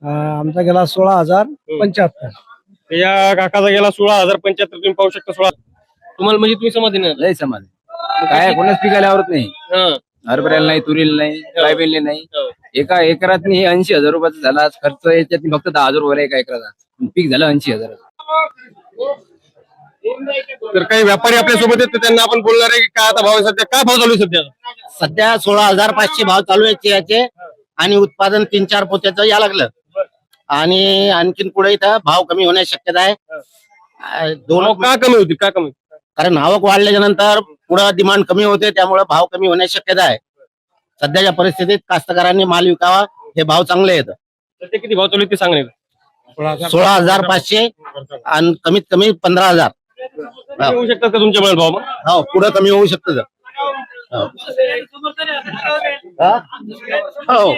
आमचा गेला 16,075. या काकाचा गेला 16,075. तुम्ही पाहू शकता 16. तुम्हाला म्हणजे तुम्ही समाधानी नाही? लय समाज काय कोणाच पिकायला आवडत नाही. हं. हरभऱ्याला नाही, तुरीला नाही, सोयाबीनला नाही. एका एकरात 80,000 रुपयाचा झाला खर्च. याच्यात फक्त 10,000 रुपये एका एकराचा पीक झालं 80,000. तर काही व्यापारी आपल्या सोबत आहेत, तर त्यांना आपण बोलणार आहे की काय आता भाव आहे सध्या, काय भाव चालू आहे सध्या? सध्या 16,500 भाव चालू आहे चियाचे आणि उत्पादन 3-4 पोत्याचं या लागलं आणि आणखीन पुढे इथं भाव कमी होण्याची शक्यता आहे. भाव का कमी होती, का कमी? कारण आवक वाढल्याच्या नंतर पुढे डिमांड कमी होते, त्यामुळे भाव कमी होण्याची शक्यता आहे. सध्याच्या परिस्थितीत कास्तकारांनी माल विकावा, हे भाव चांगले आहेत. सध्या किती भाव चालू आहे ते सांगणार? 16,500 आणि कमीत कमी 15,000 होऊ शकतात का तुमच्या भाव मग? हो, पुढे कमी होऊ शकतं. हो,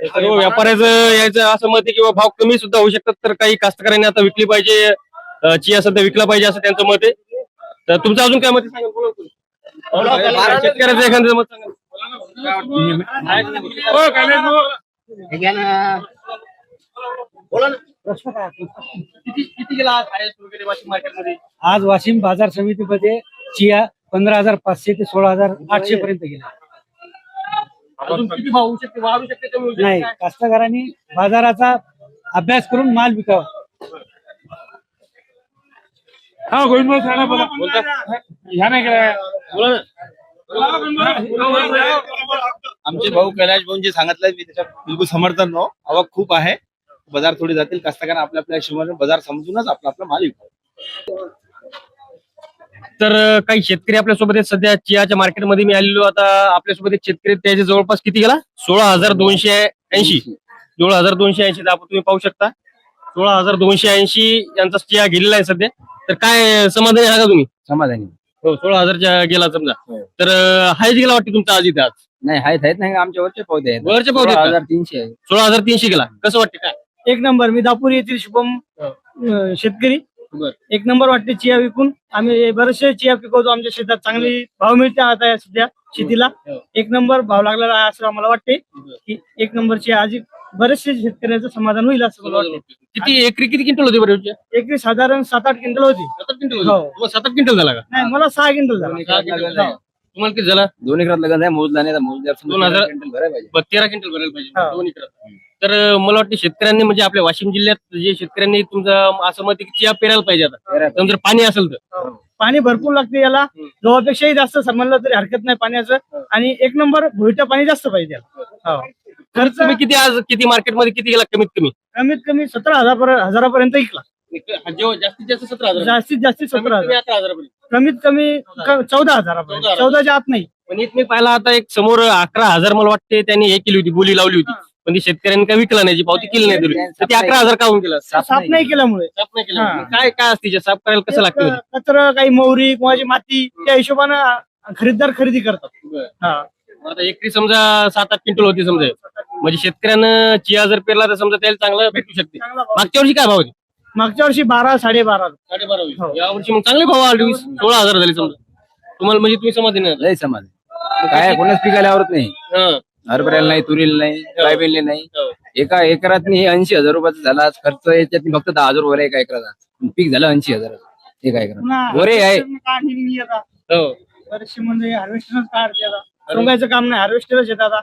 सर्व व्यापाऱ्याचं यायचं असं मत आहे किंवा भाव कमी सुद्धा होऊ शकतात. तर काही कास्तकऱ्यांनी आता विकली पाहिजे, चिया सध्या विकला पाहिजे असं त्यांचं मत आहे. तर तुमचं अजून काय मत आहे सांगा, बोला तुम्ही. शेतकऱ्याचं एखादं मत सांगा. किती गेला वाशिम मार्केटमध्ये? आज वाशिम बाजार समितीमध्ये चिया 15,500 ते 16,800 पर्यंत गेला. अजून किती भाव होऊ शकते, वाढू शकते, कमी होऊ शकते? नाही, कास्तकारांनी बाजाराचा अभ्यास करून माल विकावा. बोलता? बोला ना. आमचे भाऊ कैलाश भाऊ जे सांगितलं मी त्याच्या बिलकुल समर्थन नो. आवक खूप आहे, बाजार थोडी जातील. कास्तकार आपल्या आपल्या हिशोबाने बाजार समजूनच आपला आपला माल विकतो. तर काही शेतकरी आपल्या सोबत आहेत. सध्या चियाच्या मार्केटमध्ये मी आलेलो. आता आपल्या सोबत एक शेतकरी त्याच्या जवळपास किती गेला? 16,280. 16,280 आपण तुम्ही पाहू शकता. 16,280 यांचा चिया गेलेला आहे सध्या. तर काय समाधानी आहे का तुम्ही? समाधानी हो, 16,000 गेला समजा. तर हायच गेला वाटते तुमचा आज इथे आज? नाही, आहेत नाही, आमच्या वरचे पौधे आहेत. वरचे पौधे आहेत का? 16,300 आहे. 16,300 गेला. कसं वाटते काय? एक नंबर. मी दापुरी येथील शुभम शेतकरी. एक नंबर वाटते चिया विकून. आम्ही बरेचसे चिया पिकवतो, आमच्या शेतात चांगली भाव मिळते आता सध्या शेतीला. एक नंबर भाव लागलेला आहे असं आम्हाला वाटते की एक नंबर चिया आज बरेचसे शेतकऱ्याचं समाधान होईल असं मला वाटते. किती एकरी किती क्विंटल होते बरोबर? एकरी साधारण 7-8 क्विंटल होती. 7 क्विंटल हो. होते. 7 क्विंटल झाला का? नाही, मला 6 क्विंटल झाला. तुम्हाला किती झाला? 2 एकरात लगन आहे, मोजला नाही तर मोजल्यावर 2,000 क्विंटल भरायला पाहिजे. 13 क्विंटल भरायला पाहिजे हा. 2 एकरात. तर मला वाटतं शेतकऱ्यांनी म्हणजे आपल्या वाशिम जिल्ह्यात जे शेतकऱ्यांनी तुमचं असं मत आहे की चिया पेरायला पाहिजे आता. जर पाणी असेल तर पाणी भरपूर लागते याला. गव्हापेक्षाही जास्त समजलं तरी हरकत नाही पाण्याचं. आणि एक नंबर भुईटं पाणी जास्त पाहिजे याला. हो. खर्च तुम्ही किती आज किती मार्केटमध्ये किती गेला कमीत कमी? कमीत कमी 17,000 विकला. जास्तीत जास्त 17,000. जास्तीत जास्त 17,000. 18,000 पर्यंत. कमीत कमी 14,000. 14च्या आत नाही. पण इथे मी पाहिला आता एक समोर 11,000 मला वाटते त्यांनी हे केली होती, बोली लावली होती. पण ती शेतकऱ्यांनी काय विकला नाही, जी पावती केली नाही दिली. तर ते 11,000 काहून केलं? साफ नाही केल्यामुळे. साफ नाही केलं. हा. काय काय असते साफ करायला कसं लागतं? कचरा, काही मोहरी, कोणाची माती, त्या हिशोबानं खरीददार खरेदी करतात. हा. आता एकरी समजा 7-8 क्विंटल होती समजा, म्हणजे शेतकऱ्यानं चिया जर पेरला तर समजा त्याला चांगलं भेटू शकते. चांगला भाव. मागच्या वर्षी काय भाव होते? मागच्या वर्षी 12, 12.5. 12.5. हो. या वर्षी मग चांगले भाव आले, 16,000 झाले समजा. तुम्हाला म्हणजे तुम्ही समाधानी आहात? लय समाज काय कोणाच पिकायला आवडत नाही. हं. हरभऱ्याला नाही, तुरीला नाही, सोयाबीनला नाही. एका एकरात 80,000 रुपयाचा झाला खर्च. याच्यात फक्त 10,000 रुपये एका एकराचा पीक झालं 80,000 एका एकरात. वरे आहे. हो. बरेचसे म्हणजे हार्वेस्टरच काढते आता. सोंगायचं काम नाही, हार्वेस्टरच येतात आता.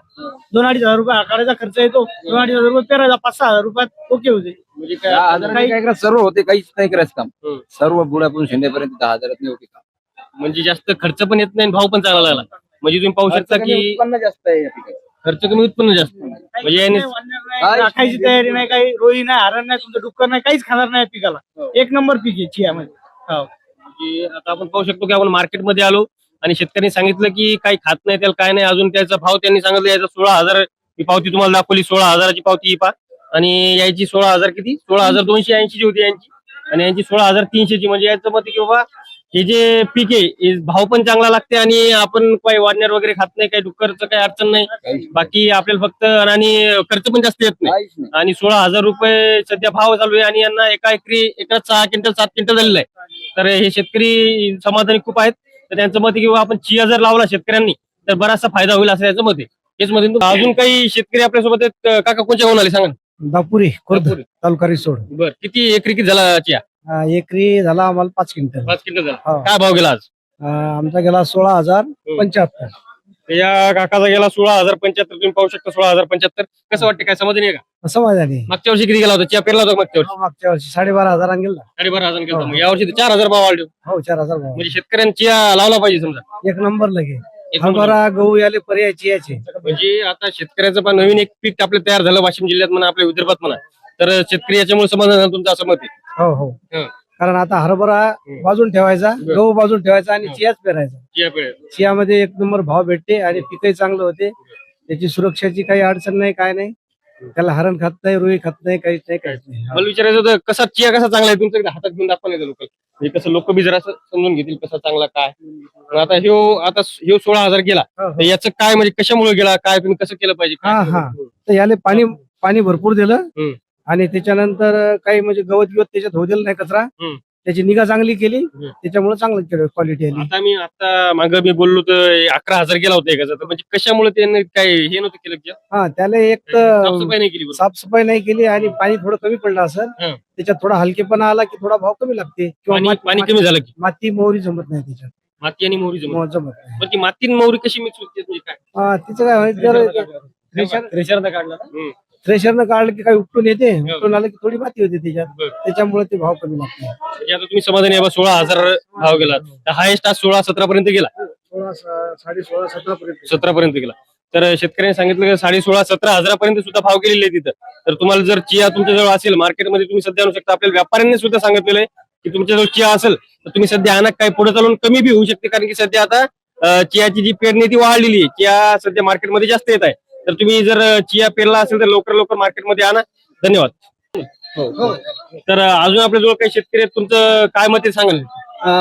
2-2.5 रुपये काढायचा खर्च येतो. 2-2.5 रुपये पेरायचा 5-6 हजार रुपयात ओके होते. म्हणजे 10,000 एका एकरात सर्व होते, काहीच नाही करायचं काम. हं. सर्व बुडापासून शेंड्यापर्यंत 10,000 नाही होते काम. म्हणजे जास्त खर्च पण येत नाही आणि भाव पण चांगला लागला. म्हणजे तुम्ही पाहू शकता खर्च कमी, की उत्पन्न जास्त आहे या पिकाचं. खर्च कमी उत्पन्न जास्त. म्हणजे याने राखायची तयारी नाही, काही रोळी नाही, हरण नाही, तुमचं डुक्कर नाही, काहीच खाणार नाही पिकाला. एक नंबर पीक आहे चियामध्ये. हो. की आता आपण पाहू शकतो की आपण मार्केटमध्ये आलो आणि शेतकऱ्यांनी सांगितलं की काही खात नाही त्याला, काय नाही. अजून त्याचा भाव त्यांनी सांगितलं याचा 16,000 ही पावती तुम्हाला दाखवली. 16,000ची पावती ही पा. आणि याची 16,000 किती? 16,280 ची होती यांची. आणि यांची 16,300 ची. म्हणजे याचं मत की बाबा हे जे पीक आहे हे भाव पण चांगला लागते आणि आपण काही वाढण्यार वगैरे खात नाही, काही डुक्करचं काही अडचण नाही. बाकी आपल्याला फक्त आणि खर्च पण जास्त येत नाही. काहीच नाही. आणि 16,000 रुपये सध्या भाव चालू आहे आणि यांना एका एकरात 6 क्विंटल 7 क्विंटल झालेलं आहे. तर हे शेतकरी समाधानी खूप आहेत. तर त्यांचं मत आहे की बाबा आपण चिया जर लावला शेतकऱ्यांनी तर बराचसा फायदा होईल असं याचं मत आहे. हेच मध्ये अजून काही शेतकरी आपल्यासोबत आहेत. काका कोणत्या गावून आले सांगा ना. दापुरी खुर्द दापुरी. तालुका रिसोड. बर किती एकरी किती झाला चिया? एकरी झाला आम्हाला 5 क्विंटल. 5 क्विंटल झाला. हो. काय भाव गेला आज? आमचा गेला 16,075. या काकाचा गेला 16,075. तुम्ही पाहू शकता 16,075. कसं वाटतं, काय समाधानी आहे का? समाधानी. मागच्या वर्षी किती गेला होता चिया, पेरला होता का मागच्या वर्षी? मागच्या वर्षी 12,500 गेला. 12,500 गेला. हो. मग यावर्षी 4,000 भाव वाढले. हो 4,000 भाव. म्हणजे शेतकऱ्यांनी चिया लावला पाहिजे समजा. एक नंबर लगे. एक नंबर. हरभरा गहू याले पर्यायची याचे. म्हणजे आता शेतकऱ्याचं पण नवीन एक पीक आपलं तयार झालं वाशिम जिल्ह्यात म्हणा, आपल्या विदर्भात म्हणा, तर शेतकरी याच्यामुळे समाधान झालं तुमचं असं मत आहे? हो हो. हं. कारण आता हरभरा बाजून ठेवायचा, गहू बाजून ठेवायचा आणि चियाच पेरायचा. चिया पेर. चियामध्ये एक नंबर भाव भेटते आणि पिकही चांगलं होते. त्याची सुरक्षाची काही अडचण नाही, काय नाही. त्याला हरण खात नाही, रुई खात नाही, काहीच नाही. मला विचारायचं होतं कसा चिया कसा चांगला आहे तुमच्या हातात घेऊन दाखवा नाही लोक, म्हणजे कसं लोक बी जरा समजून घेतील कसा चांगला काय. पण आता ह्यो 16,000 गेला, हो, तर याचं काय म्हणजे कशामुळे गेला, काय तुम्ही कसं केलं पाहिजे हा काय? हा. तर याले पाणी भरपूर दिलं हम्म. आणि त्याच्यानंतर काही म्हणजे गवत त्याच्यात होऊ दिलं नाही, कचरा. हम्म. त्याची निगा चांगली केली, हम्म. त्याच्यामुळे चांगलं केलं, क्वालिटी आली. आता मागं मी बोललो तर 11,000 गेला होता एकाचा, तर म्हणजे कशामुळे त्यांनी काय हे नव्हतं केलं की हा त्याला एक तर साफसफाई नाही केली बरोबर. साफसफाई नाही केली आणि पाणी थोडं कमी पडलं असेल. हं. त्याच्यात थोडा हलकेपणा आला की थोडा भाव कमी लागते किंवा पाणी कमी झालं की माती मोहरी जमत नाही त्याच्यात. माती आणि मोहरी जमत. जमत नाही. पण ती माती आणि मोहरी कशी मिक्स होते म्हणजे काय? तिचं काय होईल, जर थ्रेशरनं काढला ना? हम्म. थ्रेशरनं काढलं की काही उपटून येते, हो. उपटून आलं की थोडी माती होते त्याच्यात. बरं. त्याच्यामुळे ते भाव कमी लागते. म्हणजे आता तुम्ही समाधानी आहे बा, 16,000 भाव गेला, तर हायेस्ट आज 16-17 पर्यंत गेला. 16, 17 पर्यंत. 17 पर्यंत गेला. तर शेतकऱ्यांनी सांगितलं की 16,500-17,000 पर्यंत सुद्धा भाव गेलेले आहे तिथं. तर तुम्हाला जर चिया तुमच्याजवळ असेल मार्केटमध्ये, तुम्ही सध्या आणू शकता. आपल्या व्यापाऱ्यांनी सुद्धा सांगितलेलं आहे की तुमच्याजवळ चिया असेल तर तुम्ही सध्या आणा, काही पुढे चालून कमी बी होऊ शकते, कारण की सध्या आता चियाची जी पेरणी ती वाढलेली आहे. चिया सध्या मार्केटमध्ये जास्त येत आहे. तर तुम्ही जर चिया पेरला असेल तर लवकर मार्केटमध्ये आणा. धन्यवाद. तर अजून आपल्याजवळ काही शेतकरी आहेत, तुमचं काय मत आहे सांगाल?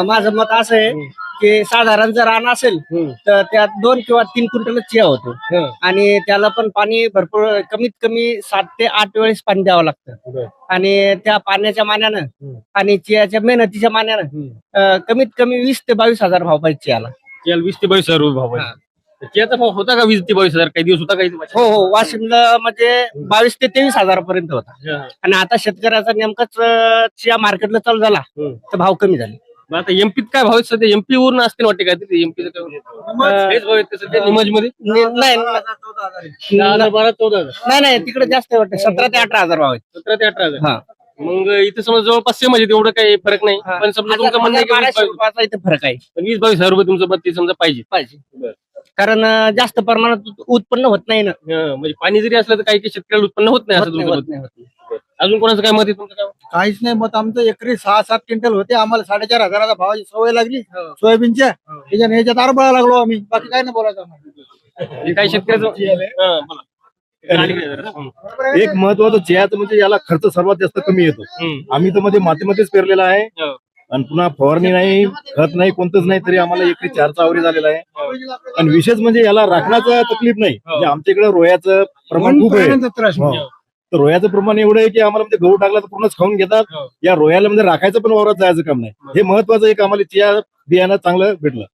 माझं मत असं आहे की साधारण जर रान असेल तर त्यात 2 किंवा 3 क्विंटल चिया होतो आणि त्याला पण पाणी भरपूर, कमीत कमी 7 ते 8 वेळेस पाणी द्यावं लागतं. आणि त्या पाण्याच्या मानानं आणि चियाच्या मेहनतीच्या मानानं कमीत कमी 20 ते 22,000 भाव पाहिजे चियाला. चियाला 20 ते 22,000 रुपये भाव आहे. चियाचा भाव होता का 20 ते 22,000? काही दिवस होता काही दिवस? हो हो. वाशिमला म्हणजे 22 ते 23,000 पर्यंत होता. आणि आता शेतकऱ्याचा नेमकाच चिया मार्केटला चालू झाला तर भाव कमी झाले. मग आता एमपीत काय भाव आहेत सध्या? एमपी वरून असतील वाटते काय तिथे एमपीचं हेच भाव आहेत का सध्या निमज मध्ये? नाही 14,000. नाही तिकडे जास्त वाटतं, 17 ते 18,000 भाव आहेत. 17 ते 18,000. हा. मग इथं समजा जवळपास सेम आहे, एवढं काही फरक नाही. पण समजा तुमचं म्हणणं आहे की 1200 रुपयाचा इथे फरक आहे. 20-22,000 रुपये तुमचं मत ते समजा पाहिजे. पाहिजे. कारण जास्त प्रमाणात उत्पन्न होत नाही ना. म्हणजे पाणी जरी असलं तर काही काही शेतकऱ्याला उत्पन्न होत नाही असं तुमचं मत. होत नाही. अजून कोणाचं काय मत आहे तुमचं? काय काहीच नाही मत आमचं. एकरी 6-7 क्विंटल होते, आम्हाला 4,500 भावाची सवय लागली सोयाबीनच्या. त्याच्याने ह्याच्यात आरबळा लागलो आम्ही, बाकी काय नाही बोलायचं आम्हाला. हे काही शेतकऱ्याचं बोला. एक महत्वाचं चियाचं म्हणजे याला खर्च सर्वात जास्त कमी येतो. आम्ही तर मध्ये मातीमध्येच पेरलेला आहे हो. आणि पुन्हा फवारणी नाही, खत नाही, कोणतंच नाही, तरी आम्हाला एकरी 4चा आवरी झालेला आहे. आणि विशेष म्हणजे याला राखण्याचं तकलीफ नाही. म्हणजे आमच्या इकडे रोयाचं प्रमाण खूप आहे. हो. तर रोयाचं प्रमाण एवढं आहे की आम्हाला म्हणजे गहू टाकला तर पूर्णच खाऊन घेतात. या रोयाला म्हणजे राखायचं पण वावरात जायचं काम नाही. हे महत्वाचं एक आम्हाला चिया बियाणं चांगलं भेटलं.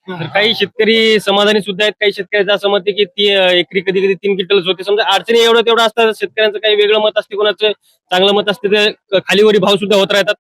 तर काही शेतकरी समाधानी सुद्धा आहेत. काही शेतकऱ्याचं असं मत आहे की ती एकरी कधी 3 क्विंटलच होते. समजा अडचणी एवढं तेवढं असतात. शेतकऱ्यांचं काही वेगळं मत असते, कोणाचं चांगलं मत असते, ते खालीवरी भाव सुद्धा होत राहतात.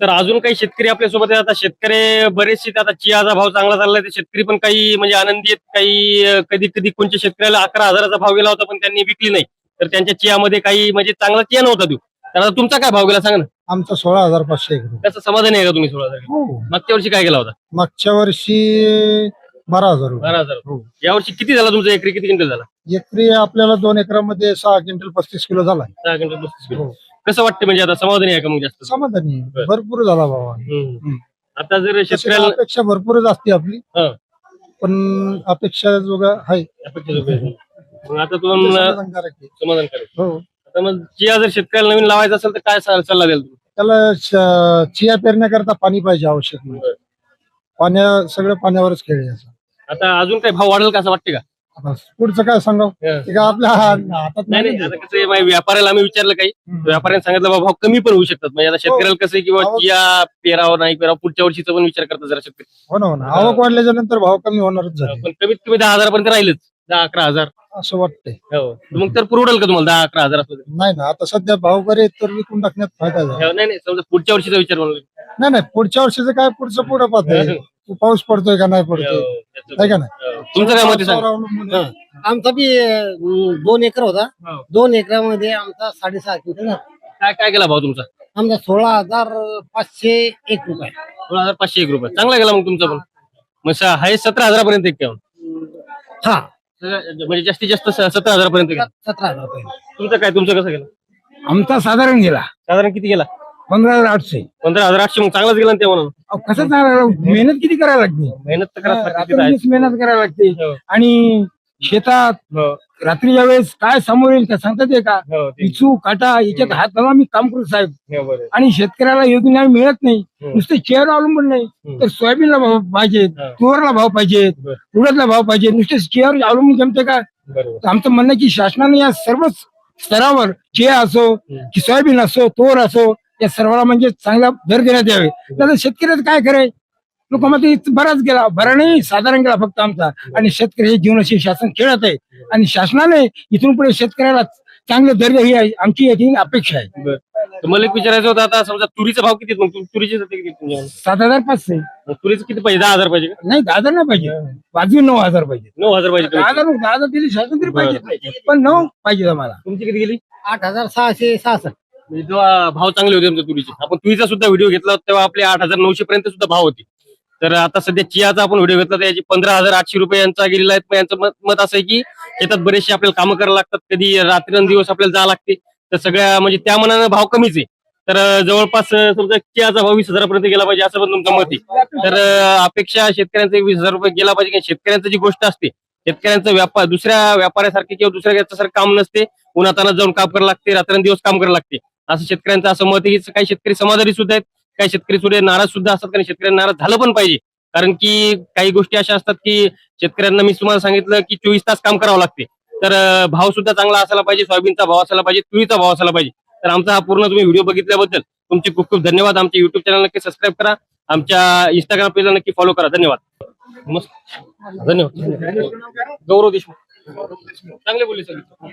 तर अजून काही शेतकरी आपल्यासोबत आहेत. आता शेतकरी बरेचसे, आता चियाचा भाव चांगला चाललाय, ते शेतकरी पण काही म्हणजे आनंदी आहेत. काही कधी कोणत्या शेतकऱ्याला 11,000चा भाव गेला होता पण त्यांनी विकली नाही, तर त्यांच्या चियामध्ये काही म्हणजे चांगला चिया नव्हता देऊ. तर आता तुमचा काय भाव गेला सांगा ना? आमचं 16,500. त्याचं समाधान आहे का तुम्ही? 16,000. मागच्या वर्षी काय गेला होता? मागच्या वर्षी 12,000 12,000. यावर्षी किती झाला तुमचा एकरी? किती क्विंटल झाला? एकरी आपल्याला 2 एकरामध्ये 6 क्विंटल 35 किलो झाला. 6 क्विंटल 35 किलो. कसं वाटतं म्हणजे आता समाधानी आहे का मग जास्त? समाधानी भरपूर झाला भावा. आता जर शेतकऱ्याला अपेक्षा भरपूरच असते आपली, हा. पण अपेक्षा जोगा आहे. मग आता तुम्हाला समाधानकारक आहे. समाधान करायचं. हो. आता मग चिया जर शेतकऱ्याला नवीन लावायचं असेल तर काय सल्ला द्याल तुम्ही? त्याला चिया पेरण्याकरता पाणी पाहिजे आवश्यक. सगळं पाण्यावरच खेळ आहे. आता अजून काही भाव वाढेल का असं वाटते का? पुढचं काय सांगाव हं. ते काय आपल्या हातात नाही नाही. नाही आता कसं आहे, माझ्या व्यापाऱ्याला आम्ही विचारलं काही व्यापाऱ्याने सांगितलं बाबा भाव कमी पण होऊ शकतात म्हणजे आता शेतकऱ्याला कसं आहे की बाबा आवक- चिया पेरावं नाही पेरावं पुढच्या वर्षीचा पण विचार करतात जरा शेतकरी हो ना, हो ना. आवक वाढल्याच्या नंतर भाव कमी होणारच झाले पण कमीत कमी 10,000 पर्यंत राहिलच 10-11,000 असं वाटतंय. मग तर पुरवडेल का तुम्हाला 10-11,000 असं नाही ना, आता सध्या भाव बरे आहेत तर विकून टाकण्यात फायदा झाला. नाही नाही समजा पुढच्या वर्षीचा विचार म्हणून नाही पुढच्या वर्षीचं काय पुढचं पुढं पाहतंय पाऊस पडतोय का नाही पडतोय आहे का नाही. तुमचं काय मत आहे सांगा पावसावर अवलंबून आहे. आमचा बी 2 एकर होता. हो. 2 एकरामध्ये आमचा 6.5 क्विंटल झाला. काय केला भाव तुमचा आमचा 16,501 रुपये. 16,501 रुपये चांगला गेला मग तुमचा पण मग आहे 17,000 पर्यंत एक केव्हा हा, म्हणजे जास्तीत जास्त 17,000 पर्यंत गेला 17,000 रुपये. तुमचं कसं गेलं आमचा साधारण गेला साधारण किती गेला 15,800. 15,800 मग चांगलाच गेला ना ते म्हणून कसं चालणार मेहनत किती करायला लागते. मेहनत तर करावंच लागते, ते तर रात्रंदिवस मेहनत करायला लागते हो. आणि शेतात हो, रात्रीच्या वेळेस काय समोर येईल का सांगतात का हो, ते- पिचू काटा याच्यात हात घालून आम्ही काम करू साहेब. हो, बरोबर. आणि शेतकऱ्याला योग्य न्याय मिळत नाही. हम्म. नुसते चेअर अवलंबून नाही तर सोयाबीनला भाव पाहिजेत, हा. तुवरला भाव पाहिजेत, बरं. उडदला भाव पाहिजे. नुसते चेअर अवलंबून जमते का. बरोबर. तर आमचं म्हणणं आहे की शासनाने या सर्व स्तरावर चिया असो की सोयाबीन असो तोर असो या सर्वाला म्हणजे चांगला दर देण्यात यावे. तर शेतकऱ्याचं काय कराय लोक मध्ये बराच गेला बरा नाही साधारण गेला फक्त आमचा. आणि शेतकरी जीवनाशी शासन खेळत आहे आणि शासनाने इथून पुढे शेतकऱ्याला चांगले दर ही आहे आमची याची अपेक्षा आहे. बरं. तर मला एक विचारायचं होतं आता समजा तुरीचा भाव किती आहे? मग तुरीचे जाते किती तुमच्या 7,500 मग तुरीचं किती पाहिजे 10,000 पाहिजे का नाही 10,000 नाही पाहिजे वाजवी 9,000 पाहिजे. 9,000 पाहिजे कमीत कमी. 10,000 दिली शासन तरी पाहिजे पण 9 पाहिजे आम्हाला. तुमची किती गेली 8,666. म्हणजे तेव्हा भाव चांगले होते तुमच्या तुरीचे आपण तुरीचा सुद्धा व्हिडिओ घेतला होता तेव्हा आपले 8,900 पर्यंत सुद्धा भाव होते. तर आता सध्या चियाचा आपण व्हिडिओ घेतला तर याची 15,800 रुपये यांचा गेलेला आहे. पण यांचं मत असं आहे की शेतात बरेचसे आपल्याला कामं करायला लागतात कधी रात्रंदिवस आपल्याला जावं लागते तर सगळ्या म्हणजे त्या मनानं भाव कमीच आहे. तर जवळपास समजा चियाचा भाव 20,000 पर्यंत गेला पाहिजे असं पण तुमचं मत आहे. तर अपेक्षा शेतकऱ्यांचा 20,000 रुपये गेला पाहिजे कारण शेतकऱ्यांची जी गोष्ट असते शेतकऱ्यांचा व्यापार दुसऱ्या व्यापाऱ्यासारखे किंवा दुसऱ्या याच्यासारखं काम नसते. उन्हातानात जाऊन काम करायला लागते रात्रंदिवस काम करायला लागते असं शेतकऱ्यांचं असं मत आहे की काही शेतकरी समाधानी सुद्धा आहेत काही शेतकरी थोडे नाराज सुद्धा असतात कारण शेतकऱ्यांना नाराज झालं पण पाहिजे. कारण की काही गोष्टी अशा असतात की शेतकऱ्यांना मी तुम्हाला सांगितलं की 24 तास काम करावं लागते. तर भाव सुद्धा चांगला असायला पाहिजे सोयाबीनचा भाव असायला पाहिजे तुरीचा भाव असायला पाहिजे. तर आमचा हा पूर्ण तुम्ही व्हिडिओ बघितल्याबद्दल तुमचे खूप खूप धन्यवाद. आमच्या युट्यूब चॅनल नक्की सबस्क्राईब करा आमच्या इंस्टाग्राम पेजला नक्की फॉलो करा. धन्यवाद. मस्त धन्यवाद. गौरव देशमुख चांगले बोलले सगळे.